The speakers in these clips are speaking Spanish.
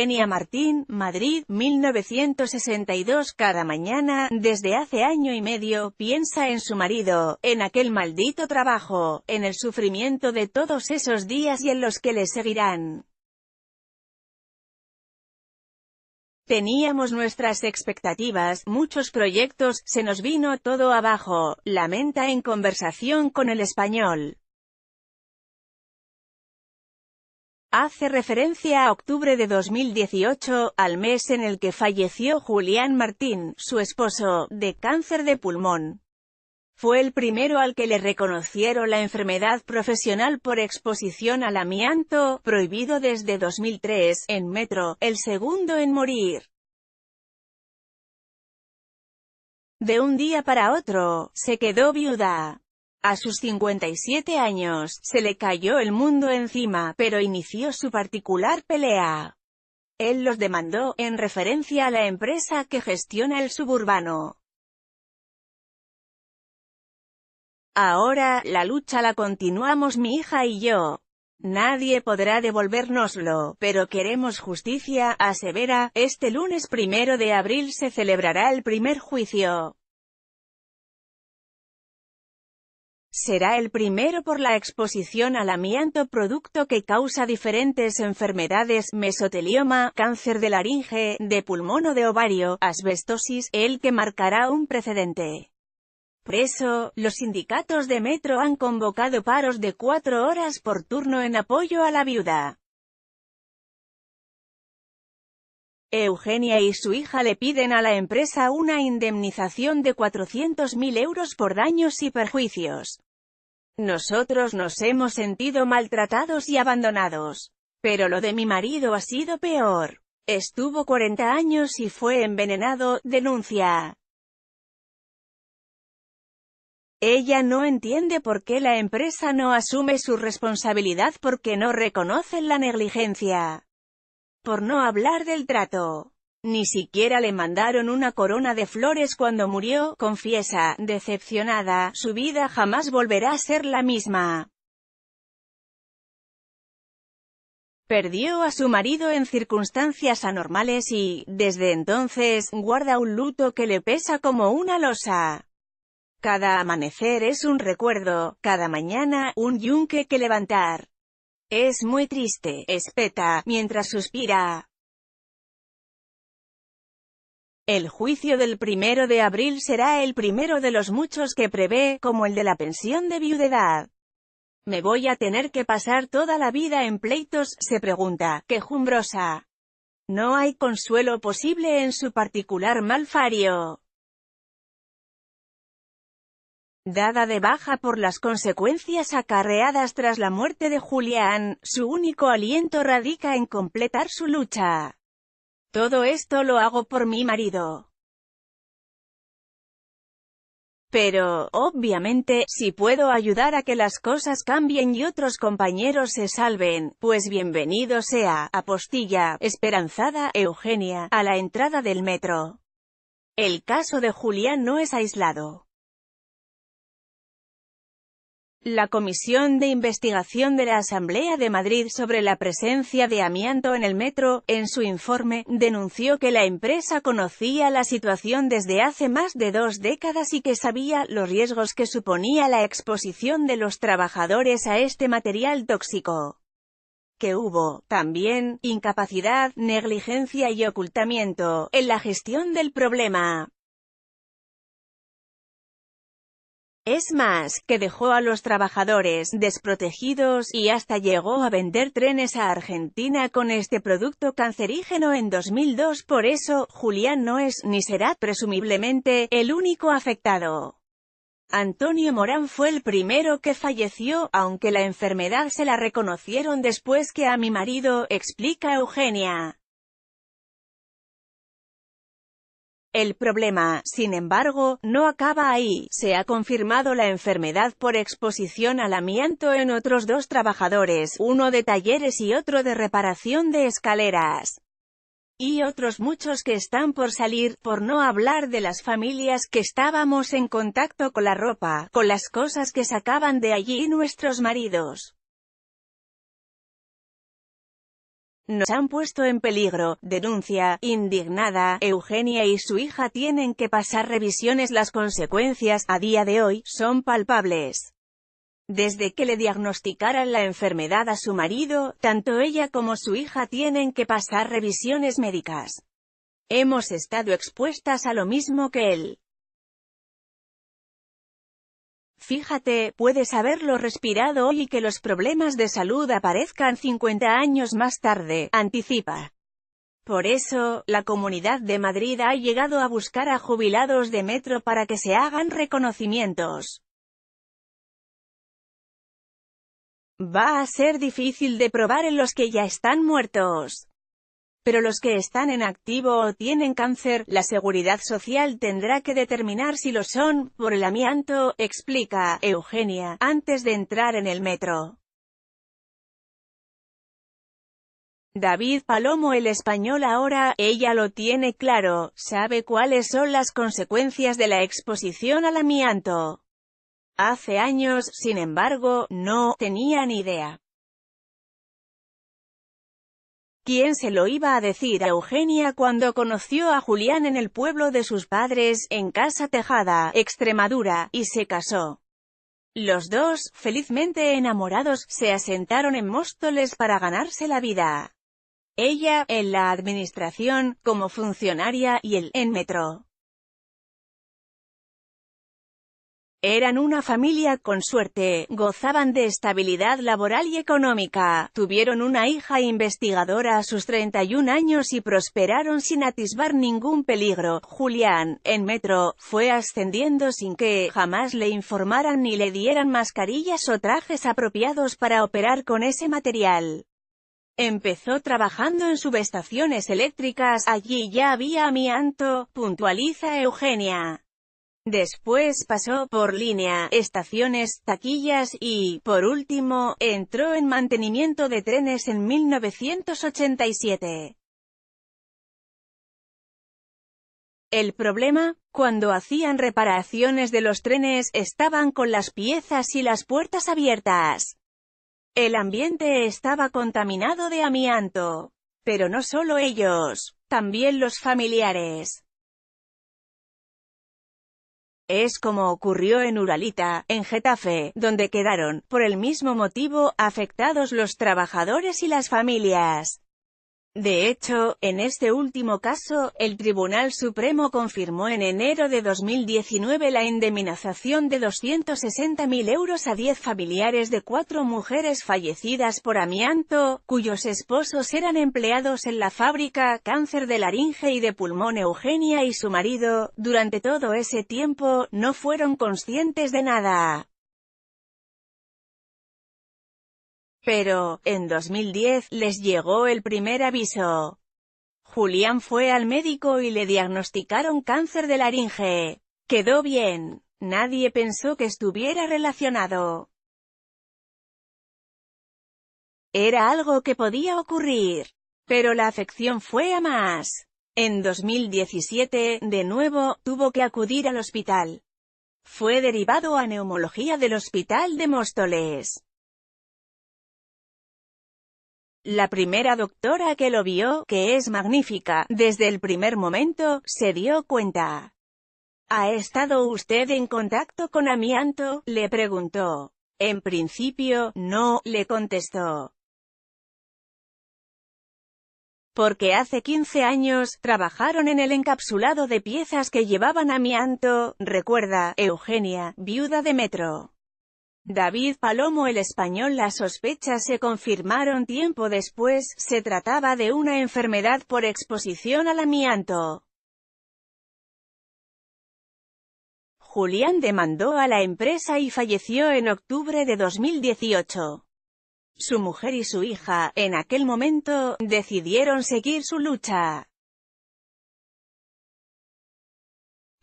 Eugenia Martín, Madrid, 1962. Cada mañana, desde hace año y medio, piensa en su marido, en aquel maldito trabajo, en el sufrimiento de todos esos días y en los que le seguirán. Teníamos nuestras expectativas, muchos proyectos, se nos vino todo abajo, lamenta en conversación con El Español. Hace referencia a octubre de 2018, al mes en el que falleció Julián Martín, su esposo, de cáncer de pulmón. Fue el primero al que le reconocieron la enfermedad profesional por exposición al amianto, prohibido desde 2003, en Metro, el segundo en morir. De un día para otro, se quedó viuda. A sus 57 años, se le cayó el mundo encima, pero inició su particular pelea. Él los demandó, en referencia a la empresa que gestiona el suburbano. Ahora, la lucha la continuamos mi hija y yo. Nadie podrá devolvérnoslo, pero queremos justicia, asevera. Este lunes 1 de abril se celebrará el primer juicio. Será el primero por la exposición al amianto, producto que causa diferentes enfermedades, mesotelioma, cáncer de laringe, de pulmón o de ovario, asbestosis, el que marcará un precedente. Por eso, los sindicatos de Metro han convocado paros de 4 horas por turno en apoyo a la viuda. Eugenia y su hija le piden a la empresa una indemnización de 400.000 euros por daños y perjuicios. Nosotros nos hemos sentido maltratados y abandonados. Pero lo de mi marido ha sido peor. Estuvo 40 años y fue envenenado, denuncia. Ella no entiende por qué la empresa no asume su responsabilidad, porque no reconocen la negligencia. Por no hablar del trato. Ni siquiera le mandaron una corona de flores cuando murió, confiesa, decepcionada, su vida jamás volverá a ser la misma. Perdió a su marido en circunstancias anormales y, desde entonces, guarda un luto que le pesa como una losa. Cada amanecer es un recuerdo, cada mañana, un yunque que levantar. Es muy triste, espeta, mientras suspira. El juicio del 1 de abril será el primero de los muchos que prevé, como el de la pensión de viudedad. ¿Me voy a tener que pasar toda la vida en pleitos?, se pregunta, quejumbrosa. No hay consuelo posible en su particular malfario. Dada de baja por las consecuencias acarreadas tras la muerte de Julián, su único aliento radica en completar su lucha. Todo esto lo hago por mi marido. Pero, obviamente, si puedo ayudar a que las cosas cambien y otros compañeros se salven, pues bienvenido sea, apostilla, esperanzada, Eugenia, a la entrada del metro. El caso de Julián no es aislado. La Comisión de Investigación de la Asamblea de Madrid sobre la presencia de amianto en el metro, en su informe, denunció que la empresa conocía la situación desde hace más de 2 décadas y que sabía los riesgos que suponía la exposición de los trabajadores a este material tóxico. Que hubo, también, incapacidad, negligencia y ocultamiento, en la gestión del problema. Es más, que dejó a los trabajadores desprotegidos, y hasta llegó a vender trenes a Argentina con este producto cancerígeno en 2002. Por eso, Julián no es, ni será, presumiblemente, el único afectado. Antonio Morán fue el primero que falleció, aunque la enfermedad se la reconocieron después que a mi marido, explica Eugenia. El problema, sin embargo, no acaba ahí. Se ha confirmado la enfermedad por exposición al amianto en otros 2 trabajadores, uno de talleres y otro de reparación de escaleras. Y otros muchos que están por salir, por no hablar de las familias que estábamos en contacto con la ropa, con las cosas que sacaban de allí nuestros maridos. Nos han puesto en peligro, denuncia, indignada. Eugenia y su hija tienen que pasar revisiones. Las consecuencias, a día de hoy, son palpables. Desde que le diagnosticaran la enfermedad a su marido, tanto ella como su hija tienen que pasar revisiones médicas. Hemos estado expuestas a lo mismo que él. Fíjate, puedes haberlo respirado hoy y que los problemas de salud aparezcan 50 años más tarde, anticipa. Por eso, la Comunidad de Madrid ha llegado a buscar a jubilados de Metro para que se hagan reconocimientos. Va a ser difícil de probar en los que ya están muertos. Pero los que están en activo o tienen cáncer, la Seguridad Social tendrá que determinar si lo son, por el amianto, explica Eugenia, antes de entrar en el metro. David Palomo, el español ahora, ella lo tiene claro, sabe cuáles son las consecuencias de la exposición al amianto. Hace años, sin embargo, no tenía ni idea. ¿Quién se lo iba a decir a Eugenia cuando conoció a Julián en el pueblo de sus padres, en Casa Tejada, Extremadura, y se casó? Los dos, felizmente enamorados, se asentaron en Móstoles para ganarse la vida. Ella, en la administración, como funcionaria, y él, en Metro. Eran una familia con suerte, gozaban de estabilidad laboral y económica, tuvieron una hija investigadora a sus 31 años y prosperaron sin atisbar ningún peligro. Julián, en Metro, fue ascendiendo sin que jamás le informaran ni le dieran mascarillas o trajes apropiados para operar con ese material. Empezó trabajando en subestaciones eléctricas, allí ya había amianto, puntualiza Eugenia. Después pasó por línea, estaciones, taquillas y, por último, entró en mantenimiento de trenes en 1987. El problema, cuando hacían reparaciones de los trenes, estaban con las piezas y las puertas abiertas. El ambiente estaba contaminado de amianto. Pero no solo ellos, también los familiares. Es como ocurrió en Uralita, en Getafe, donde quedaron, por el mismo motivo, afectados los trabajadores y las familias. De hecho, en este último caso, el Tribunal Supremo confirmó en enero de 2019 la indemnización de 260.000 euros a 10 familiares de 4 mujeres fallecidas por amianto, cuyos esposos eran empleados en la fábrica. Cáncer de laringe y de pulmón. Eugenia y su marido, durante todo ese tiempo, no fueron conscientes de nada. Pero, en 2010, les llegó el primer aviso. Julián fue al médico y le diagnosticaron cáncer de laringe. Quedó bien. Nadie pensó que estuviera relacionado. Era algo que podía ocurrir. Pero la afección fue a más. En 2017, de nuevo, tuvo que acudir al hospital. Fue derivado a neumología del Hospital de Móstoles. La primera doctora que lo vio, que es magnífica, desde el primer momento, se dio cuenta. ¿Ha estado usted en contacto con amianto?, le preguntó. En principio, no, le contestó. Porque hace 15 años, trabajaron en el encapsulado de piezas que llevaban amianto, recuerda Eugenia, viuda de Metro. David Palomo, el español. Las sospechas se confirmaron tiempo después, se trataba de una enfermedad por exposición al amianto. Julián demandó a la empresa y falleció en octubre de 2018. Su mujer y su hija, en aquel momento, decidieron seguir su lucha.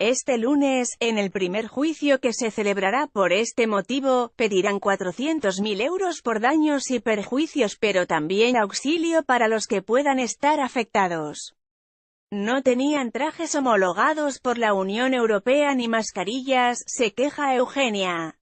Este lunes, en el primer juicio que se celebrará por este motivo, pedirán 400.000 euros por daños y perjuicios, pero también auxilio para los que puedan estar afectados. No tenían trajes homologados por la Unión Europea ni mascarillas, se queja Eugenia.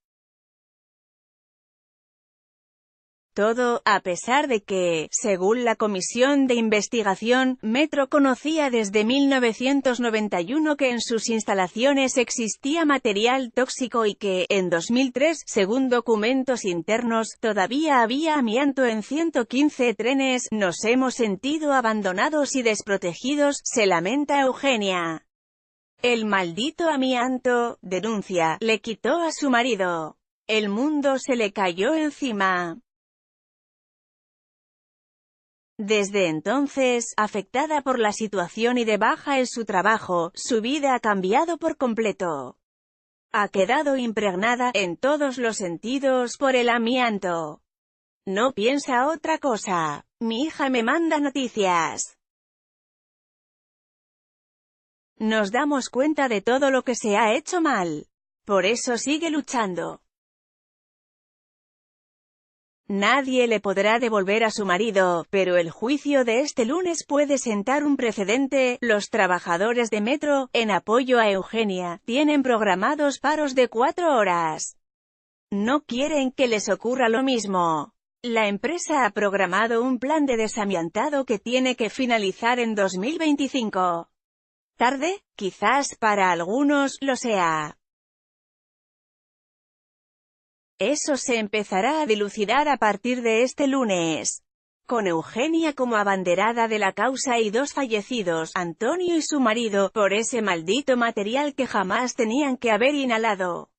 Todo, a pesar de que, según la Comisión de Investigación, Metro conocía desde 1991 que en sus instalaciones existía material tóxico y que, en 2003, según documentos internos, todavía había amianto en 115 trenes. Nos hemos sentido abandonados y desprotegidos, se lamenta Eugenia. El maldito amianto, denuncia, le quitó a su marido. El mundo se le cayó encima. Desde entonces, afectada por la situación y de baja en su trabajo, su vida ha cambiado por completo. Ha quedado impregnada, en todos los sentidos, por el amianto. No piensa otra cosa. Mi hija me manda noticias. Nos damos cuenta de todo lo que se ha hecho mal. Por eso sigue luchando. Nadie le podrá devolver a su marido, pero el juicio de este lunes puede sentar un precedente. Los trabajadores de Metro, en apoyo a Eugenia, tienen programados paros de 4 horas. No quieren que les ocurra lo mismo. La empresa ha programado un plan de desamiantado que tiene que finalizar en 2025. ¿Tarde? Quizás para algunos lo sea. Eso se empezará a dilucidar a partir de este lunes. Con Eugenia como abanderada de la causa y 2 fallecidos, Antonio y su marido, por ese maldito material que jamás tenían que haber inhalado.